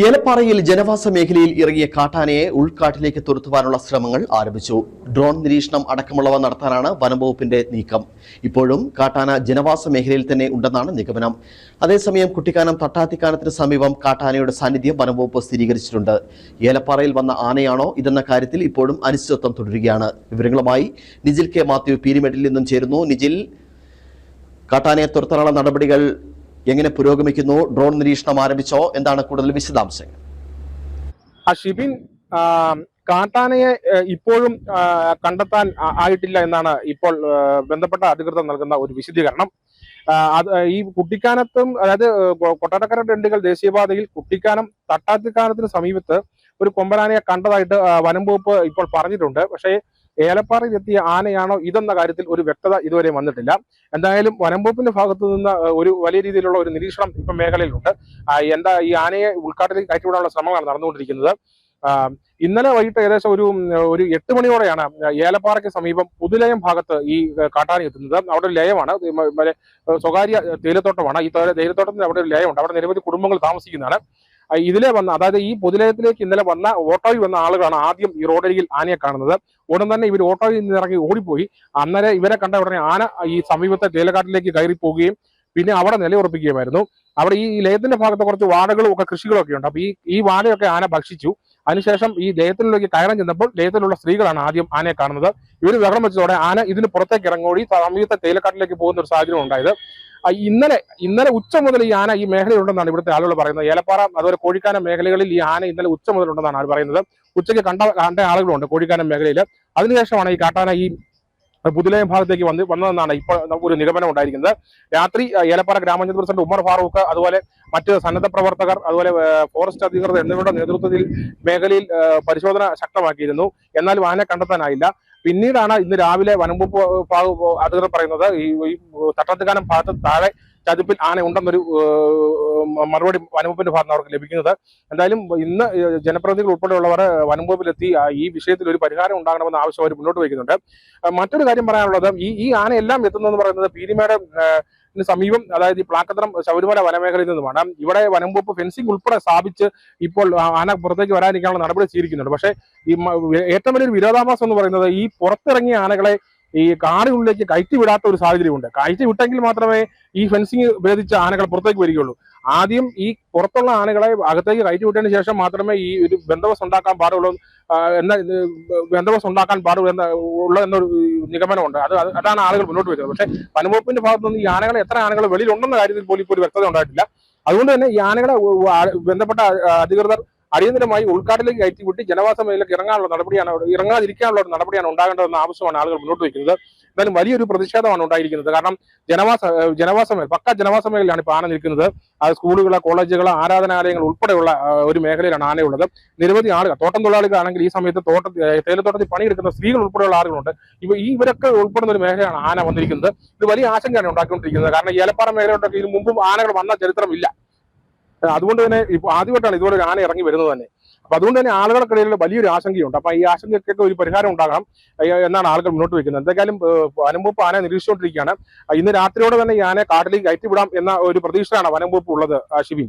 ഏലപ്പാറയിൽ ജനവാസ മേഖലയിൽ ഇറങ്ങിയ കാട്ടാനയെ ഉൾക്കാട്ടിലേക്ക് തുരത്തുവാനുള്ള ശ്രമങ്ങൾ ആരംഭിച്ചു. ഡ്രോൺ നിരീക്ഷണം അടക്കമുള്ളവ നടത്താനാണ് വനംവകുപ്പിന്റെ നീക്കം. ഇപ്പോഴും കാട്ടാന ജനവാസ മേഖലയിൽ തന്നെ ഉണ്ടെന്നാണ് നിഗമനം. അതേസമയം കുട്ടിക്കാനം തട്ടാത്തിക്കാനത്തിന് സമീപം കാട്ടാനയുടെ സാന്നിധ്യം വനംവകുപ്പ് സ്ഥിരീകരിച്ചിട്ടുണ്ട്. ഏലപ്പാറയിൽ വന്ന ആനയാണോ ഇതെന്ന കാര്യത്തിൽ ഇപ്പോഴും അനിശ്ചിതത്വം തുടരുകയാണ്. വിവരങ്ങളുമായി നിജിൽ കെ മാത്യു പീരിമേട്ടിൽ നിന്നും ചേരുന്നു. നിജിൽ, കാട്ടാനയെ തുരത്താനുള്ള നടപടികൾ എങ്ങനെ പുരോഗമിക്കുന്നു? ഡ്രോൺ നിരീക്ഷണം ആരംഭിച്ചോ? എന്താണ് കൂടുതൽ വിശദാംശങ്ങൾ? ഷിബിൻ, കാട്ടാനയെ ഇപ്പോഴും കണ്ടെത്താൻ ആയിട്ടില്ല എന്നാണ് ഇപ്പോൾ ബന്ധപ്പെട്ട അധികൃതർ നൽകുന്ന ഒരു വിശദീകരണം. ഈ കുട്ടിക്കാനത്തും, അതായത് കൊട്ടാരക്കര ടെണ്ടുകൾ ദേശീയപാതയിൽ കുട്ടിക്കാനം തട്ടാത്തിക്കാനത്തിന് സമീപത്ത് ഒരു കൊമ്പനാനയെ കണ്ടതായിട്ട് വനം വകുപ്പ് ഇപ്പോൾ പറഞ്ഞിട്ടുണ്ട്. പക്ഷേ ഏലപ്പാറയിൽ എത്തിയ ആനയാണോ ഇതെന്ന കാര്യത്തിൽ ഒരു വ്യക്തത ഇതുവരെ വന്നിട്ടില്ല. എന്തായാലും വനം വകുപ്പിന്റെ ഭാഗത്തു നിന്ന് ഒരു വലിയ രീതിയിലുള്ള ഒരു നിരീക്ഷണം ഇപ്പം മേഖലയിലുണ്ട്. ഈ ആനയെ ഉൾക്കാട്ടിലേക്ക് കയറ്റിവിടാനുള്ള ശ്രമങ്ങളാണ് നടന്നുകൊണ്ടിരിക്കുന്നത്. ഇന്നലെ വൈകിട്ട് ഏകദേശം ഒരു 8 മണിയോടെയാണ് ഏലപ്പാറയ്ക്ക് സമീപം പുതുലയം ഭാഗത്ത് ഈ കാട്ടാന എത്തുന്നത്. അവിടെ ഒരു ലയമാണ്, സ്വകാര്യ തേയിലത്തോട്ടമാണ്. ഈ തേയിലത്തോട്ടത്തിന് അവിടെ ഒരു ലയമുണ്ട്. അവിടെ നിരവധി കുടുംബങ്ങൾ താമസിക്കുന്നതാണ്. ഇതിലെ വന്ന, അതായത് ഈ പൊതുലയത്തിലേക്ക് ഇന്നലെ വന്ന ഓട്ടോയിൽ വന്ന ആളുകളാണ് ആദ്യം ഈ റോഡരികിൽ ആനയെ കാണുന്നത്. ഉടൻ തന്നെ ഇവർ ഓട്ടോയിൽ നിന്ന് ഇറങ്ങി ഓടിപ്പോയി. അന്നേരം ഇവരെ കണ്ട ഉടനെ ആന ഈ സമീപത്തെ തേയിലക്കാട്ടിലേക്ക് കയറി പോവുകയും പിന്നെ അവിടെ നിലയുറപ്പിക്കുകയായിരുന്നു. അവിടെ ഈ ലയത്തിന്റെ ഭാഗത്ത് കുറച്ച് വാഴകളും ഒക്കെ കൃഷികളൊക്കെ ഉണ്ട്. അപ്പൊ ഈ വാഴയൊക്കെ ആന ഭക്ഷിച്ചു. അതിനുശേഷം ഈ ലയത്തിലേക്ക് കയറാൻ ചെന്നപ്പോൾ ലയത്തിലുള്ള സ്ത്രീകളാണ് ആദ്യം ആനയെ കാണുന്നത്. ഇവർ ബഹളം വെച്ചതോടെ ആന ഇതിന് പുറത്തേക്ക് ഇറങ്ങോടി സമീപത്തെ തേയിലക്കാട്ടിലേക്ക് പോകുന്ന ഒരു സാഹചര്യം ഉണ്ടായത്. ഇന്നലെ ഉച്ച മുതൽ ഈ ആന ഈ മേഖലയിലുണ്ടെന്നാണ് ഇവിടുത്തെ ആളുകൾ പറയുന്നത്. ഏലപ്പാറ അതുപോലെ കോഴിക്കാനം മേഖലകളിൽ ഈ ആന ഇന്നലെ ഉച്ച മുതലുണ്ടെന്നാണ് ആൾ പറയുന്നത്. ഉച്ചയ്ക്ക് കണ്ട ആളുകളുണ്ട് കോഴിക്കാനം മേഖലയിൽ. അതിനുശേഷമാണ് ഈ കാട്ടാന ഈ പുതുലയം ഭാഗത്തേക്ക് വന്നതെന്നാണ് ഇപ്പോൾ ഒരു നിഗമനം ഉണ്ടായിരിക്കുന്നത്. രാത്രി ഏലപ്പാറ ഗ്രാമപഞ്ചായത്ത് പ്രസിഡന്റ് ഉമർ ഫാറൂഖ്, അതുപോലെ മറ്റ് സന്നദ്ധ പ്രവർത്തകർ, അതുപോലെ ഫോറസ്റ്റ് അധികൃതർ എന്നിവരുടെ നേതൃത്വത്തിൽ മേഖലയിൽ പരിശോധന ശക്തമാക്കിയിരുന്നു. എന്നാലും ആനയെ കണ്ടെത്താനായില്ല. പിന്നീടാണ് ഇന്ന് രാവിലെ വനംവകുപ്പ് അധികൃതർ പറയുന്നത് ഈ തട്ടാത്തിക്കാനം ഭാഗത്ത് താഴെ ചതുപ്പിൽ ആന ഉണ്ടെന്നൊരു മറുപടി വനംവകുപ്പിന്റെ ഭാഗത്ത് അവർക്ക് ലഭിക്കുന്നത്. എന്തായാലും ഇന്ന് ജനപ്രതിനിധികൾ ഉൾപ്പെടെയുള്ളവർ വനംവകുപ്പിലെത്തി ഈ വിഷയത്തിൽ ഒരു പരിഹാരം ഉണ്ടാകണമെന്ന ആവശ്യം അവർ മുന്നോട്ട് വയ്ക്കുന്നുണ്ട്. മറ്റൊരു കാര്യം പറയാനുള്ളത്, ഈ ആന എല്ലാം എത്തുന്നതെന്ന് പറയുന്നത് പീരിമേട് സമീപം, അതായത് ഈ പ്ലാക്കത്തറം ശബരിമല വനമേഖലയിൽ നിന്നുമാണ്. ഇവിടെ വനംവകുപ്പ് ഫെൻസിംഗ് ഉൾപ്പെടെ സ്ഥാപിച്ച് ഇപ്പോൾ ആന പുറത്തേക്ക് വരാനിരിക്കാനുള്ള നടപടി സ്വീകരിക്കുന്നുണ്ട്. പക്ഷേ ഈ ഏറ്റവും വലിയൊരു വിരോധാഭാസം എന്ന് പറയുന്നത് ഈ പുറത്തിറങ്ങിയ ആനകളെ ഈ കാടിനുള്ളിലേക്ക് കയറ്റി വിടാത്ത ഒരു സാഹചര്യമുണ്ട്. കയറ്റി വിട്ടെങ്കിൽ മാത്രമേ ഈ ഫെൻസിങ് ഭേദിച്ച ആനകൾ പുറത്തേക്ക് വരികയുള്ളൂ. ആദ്യം ഈ പുറത്തുള്ള ആനകളെ അകത്തേക്ക് കയറ്റി വിട്ടതിന് ശേഷം മാത്രമേ ഈ ഒരു ബന്ദോബസ്ത് ഉണ്ടാക്കാൻ പാടുള്ളൂ എന്നൊരു നിഗമനമുണ്ട്. അതാണ് ആളുകൾ മുന്നോട്ട് വെച്ചത്. പക്ഷേ വനംവകുപ്പിന്റെ ഭാഗത്തുനിന്ന് ഈ ആനകളെ എത്ര ആനകൾ വെളിയിലുണ്ടെന്ന കാര്യത്തിൽ പോലും ഇപ്പോൾ ഒരു വ്യക്തത ഉണ്ടായിട്ടില്ല. അതുകൊണ്ട് തന്നെ ഈ ആനകളെ ബന്ധപ്പെട്ട അധികൃതർ അടിയന്തരമായി ഉൾക്കാട്ടിലേക്ക് കയറ്റിവിട്ട് ജനവാസ മേഖലയിലേക്ക് ഇറങ്ങാതിരിക്കാനുള്ള ഒരു നടപടിയാണ് ഉണ്ടാകേണ്ടതെന്ന ആവശ്യമാണ് ആളുകൾ മുന്നോട്ട് വയ്ക്കുന്നത്. എന്തായാലും വലിയൊരു പ്രതിഷേധമാണ് ഉണ്ടായിരിക്കുന്നത്. കാരണം പക്ക ജനവാസ മേഖലയിലാണ് ഇപ്പോൾ ആന നിൽക്കുന്നത്. അത് സ്കൂളുകൾ, കോളേജുകൾ, ആരാധനാലയങ്ങൾ ഉൾപ്പെടെയുള്ള ഒരു മേഖലയിലാണ് ആനയുള്ളത്. നിരവധി ആളുകൾ, തോട്ടം തൊഴിലാളികളാണെങ്കിൽ ഈ സമയത്ത് തേയിലത്തോട്ടത്തിൽ പണിയെടുക്കുന്ന സ്ത്രീകൾ ഉൾപ്പെടെയുള്ള ആളുകളുണ്ട്. ഇവരൊക്കെ ഉൾപ്പെടുന്ന ഒരു മേഖലയാണ് ആന വന്നിരിക്കുന്നത്. ഇത് വലിയ ആശങ്കയാണ് ഉണ്ടാക്കിക്കൊണ്ടിരിക്കുന്നത്. കാരണം ഏലപ്പാറ മേഖലയോട്ടൊക്കെ ഇതിനു മുമ്പും ആനകൾ വന്ന ചരിത്രമില്ല. അതുകൊണ്ട് തന്നെ ഇപ്പോൾ ആദ്യമായിട്ടാണ് ഇതുപോലെ ഒരു ആന ഇറങ്ങി വരുന്നത് തന്നെ. അപ്പൊ അതുകൊണ്ട് തന്നെ ആളുകൾക്കിടയിൽ വലിയൊരു ആശങ്കയുണ്ട്. അപ്പൊ ഈ ആശങ്കയ്ക്കൊക്കെ ഒരു പരിഹാരം ഉണ്ടാകണം എന്നാണ് ആളുകൾ മുന്നോട്ട് വയ്ക്കുന്നത്. എന്തെങ്കിലും വനംവകുപ്പ് ആനയെ നിരീക്ഷിച്ചുകൊണ്ടിരിക്കുകയാണ്. ഇന്ന് രാത്രിയോടെ തന്നെ ഈ ആനയെ കാട്ടിലേക്ക് കയറ്റിവിടാം എന്ന ഒരു പ്രതീക്ഷയാണ് വനംവകുപ്പ് ഉള്ളത്. ഷിബിൻ.